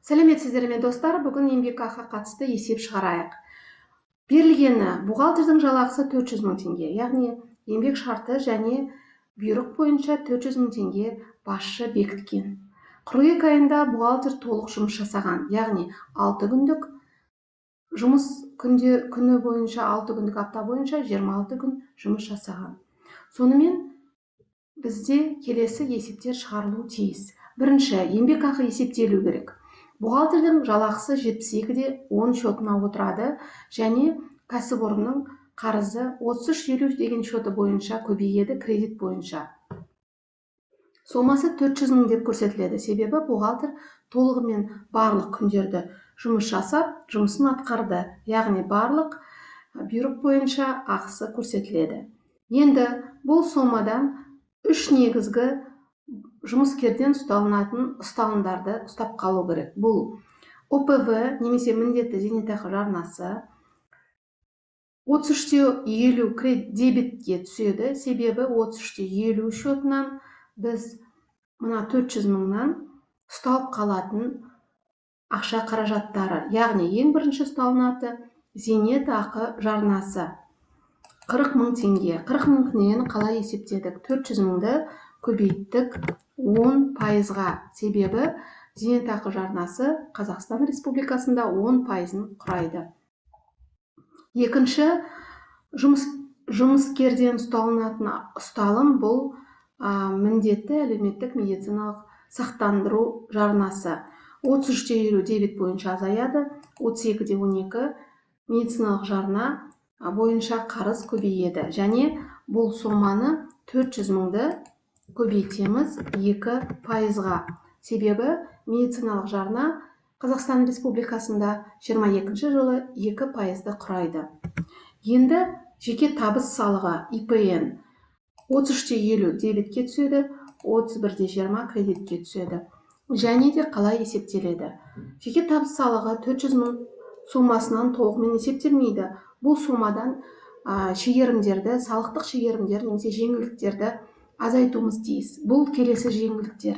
Сәлеметсіздер ме достар, бүгін еңбекақыға қатысты есеп шығарайық. Берілгені бухгалтердің жалақысы 400 мың теңге, яғни еңбек шарты және бұйрық бойынша 400 мың теңге басшы бекіткен. Қыркүйек айында бухгалтер толық жұмыс жасаған, яғни 6 күндік жұмыс күні бойынша 6 күндік апта бойынша 26 күн жұмыс жасаған. Сонымен бізде келесі есептер шығарылуы тиіс. Бірінші, еңбекақы есептелу керек. Бухгалтердің жалақысы 72-10 шотына отырады және кәсіпорынның қарызы 33-50 деген шоты бойынша көбейеді кредит бойынша. Сомасы 400 мың деп көрсетіледі, себебі бухгалтер толығымен барлық күндерді жұмыс жасап, жұмысын атқарды, яғни барлық бұйрық бойынша ақысы көрсетіледі. Енді бұл сомадан 3 негізгі жұмыскерден ұсталынатын ұсталымдарды ұстап қалу керек. Бұл ОПВ немесе міндетті зейнетақы жарнасы 33-50 дебетке түседі, себебі 33-50 шотынан біз мына 400 мыңнан ұсталып қалатын ақша қаражаттары, яғни ең бірінші ұсталынаты зейнетақы жарнасы 40 мың теңге. 40 мың теңгені қалай есептедік? 400 мыңды көбейттік 10%-ға, себебі зейнетақы жарнасы Қазақстан Республикасында 10%-ын құрайды. Екінші, жұмыскерден ұсталынатын ұсталым бұл міндетті әлеуметтік медициналық сақтандыру жарнасы 33-50 дебет бойынша азаяды, 32-12 медициналық жарна бойынша қарыз көбейеді және бұл соманы 400 мыңды көбейтеміз 2%-ға, себебі медициналық жарна Қазақстан Республикасында 22 жылы 2%-ды құрайды. Енді жеке табыс салығы ИПН 33-50 дебетке түседі, 31-20 кредитке түседі. Және де қалай есептеледі? Жеке табыс салығы 400 мың сомасынан толығымен есептелмейді. Бұл сомадан шегерімдерді, салықтық шегерімдер немесе жеңілдіктерді азайтуымыз тиіс. Бұл келесі жеңілдіктер.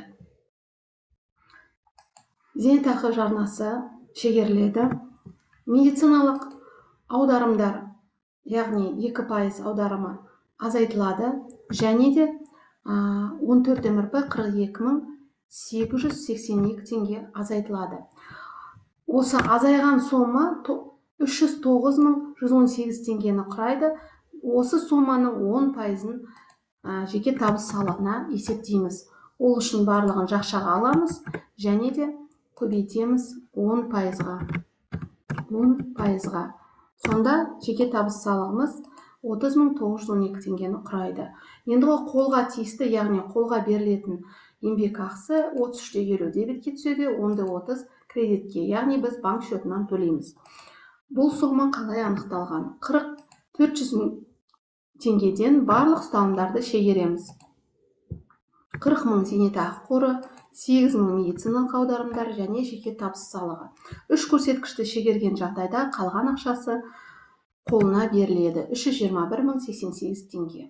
Зейнетақы жарнасы шегеріледі. Медициналық аударымдар, яғни 2% аударымы азайтылады және де 14 МРП 42.882 теңге азайтылады. Осы азайған сома 309.118 теңгені құрайды. Осы соманың 10%-ын жеке табыс салығына есептейміз. Ол үшін барлығын жақшаға аламыз және де көбейтеміз 10%-ға. Сонда жеке табыс салығымыз 30.912 теңгені құрайды. Енді қолға тиісті, яғни қолға берілетін еңбек ақысы 33-50 дебетке түседі, 10-30 кредитке, яғни біз банк шотынан төлейміз. Бұл сома қалай анықталған? 400 мың теңгеден барлық ұсталымдарды шегереміз. 40 мың зейнетақы қоры, 8 мың медициналық аударымдар және жеке табыс салығы. 3 көрсеткішті шегерген жағдайда қалған ақшасы қолына беріледі 321.088 теңге.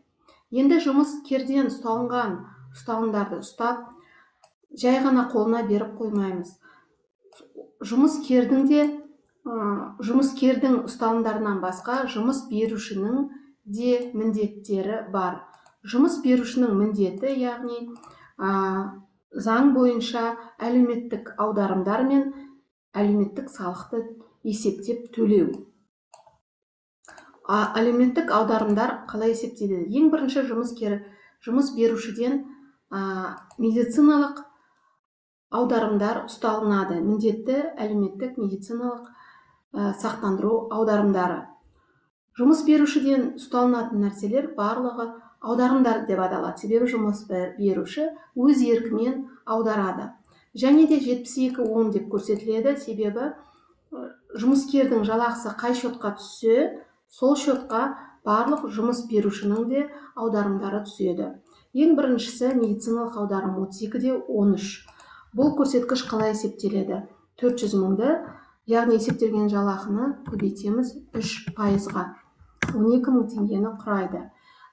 Енді жұмыскерден ұсталынған ұсталымдарды ұстап, жай ғана қолына беріп қоймаймыз. Жұмыскердің ұсталымдарынан басқа жұмыс берушінің де міндеттері бар. Жұмыс берушінің міндеті, яғни заң бойынша әлеуметтік аударымдар мен әлеуметтік салықты есептеп төлеу. Әлеуметтік аударымдар қалай есептеледі? Ең бірінші жұмыс берушіден медициналық аударымдар ұсталынады. Міндетті әлеуметтік медициналық сақтандыру аударымдары. Жұмыс берушіден ұсталынатын нәрселер барлығы аударымдар деп аталады, себебі жұмыс беруші өз еркімен аударады. Және де 72-10 деп көрсетіледі, себебі жұмыскердің жалақысы қай шотқа түссе, сол шотқа барлық жұмыс берушінің де аударымдары түседі. Ең біріншісі медициналық аударым 32-13. Бұл көрсеткіш қалай есептеледі? 400 мыңды, яғни есептелген жалақыны көбейтеміз 3%-ға. 12 мың теңгені құрайды.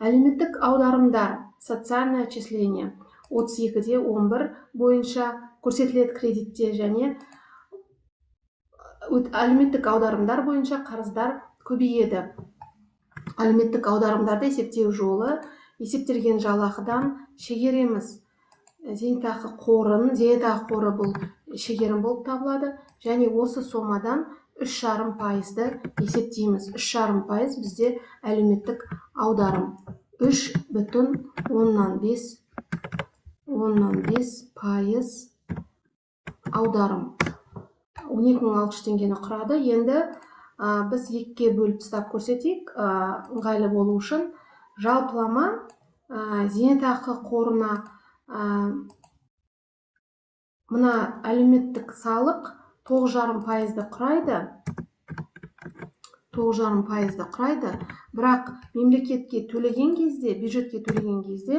Әлеуметтік аударымдар, социальное отчисление 32-11 бойынша көрсетіледі кредитте және әлеуметтік аударымдар бойынша қарыздар көбейеді. Әлеуметтік аударымдарды есептеу жолы есептелген жалақыдан шегереміз. Зейнетақы қоры бұл шегерім болып табылады, және осы сомадан 3,5%-ды есептейміз. 3,5% бізде әлеуметтік аударым. 3,5% аударым 12.600 теңгені құрады. Енді біз 2-ге бөліп тастап көрсетейік, ыңғайлы болу үшін. Жалпылама зейнетақы қорына мына әлеуметтік салық 9,5%-ды құрайды. 9,5%-ды құрайды. Бірақ мемлекетке төлеген кезде, бюджетке төлеген кезде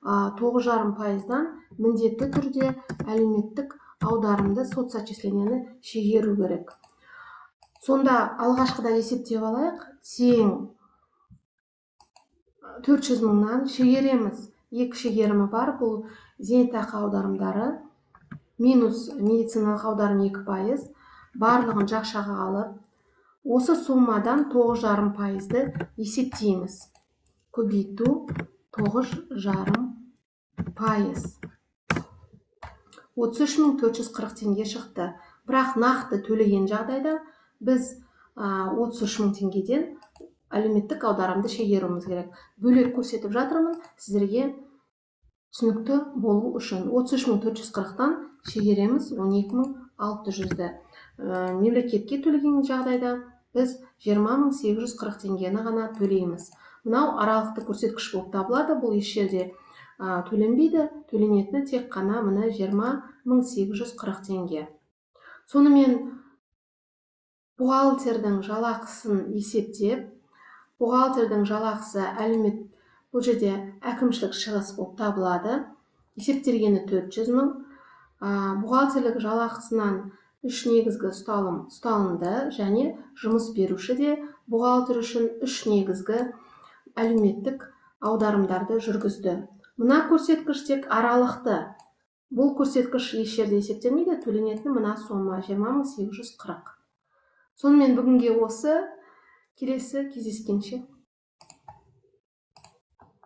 9,5%-дан міндетті түрде әлеуметтік аударымды соцотчисленияны шегеру керек. Сонда алғашқыда есептеп алайық. Тең 400 мыңнан шегереміз. 2 шегерімі бар. Бұл зейнетақы аударымдары минус медициналық аударым 2%. Барлығын жақшаға алып, осы сомадан 9,5%-ды есептейміз. Көбейту 9,5%. 33.440 теңге шықты. Бірақ нақты төлеген жағдайда біз 33.000 теңгеден әлеуметтік аударымды шегеруіміз керек. Бөлек көрсетіп жатырмын сіздерге түсінікті болу үшін. 33.440-тан шегереміз 12.600-ді. Мемлекетке төлеген жағдайда біз 20.840 теңгені ғана төлейміз. Мынау аралықты көрсеткіш болып табылады. Бұл еш жерде төленбейді. Төленетіні тек қана мына 20.840 теңге. Сонымен бухгалтердің жалақысын есептеп, бухгалтердің жалақысы бұл жерде әкімшілік шығыс болып табылады. Есептелгені 400 мың. Бухгалтерлік жалақысынан 3 негізгі ұсталынды, және жұмыс беруші де бухгалтер үшін 3 негізгі әлеуметтік аударымдарды жүргізді. Мына көрсеткіш тек аралықты. Бұл көрсеткіш еш жерде есептелмейді. Төленетін мына сома 20.840. Сонымен бүгінге осы. Келесі кездескенше.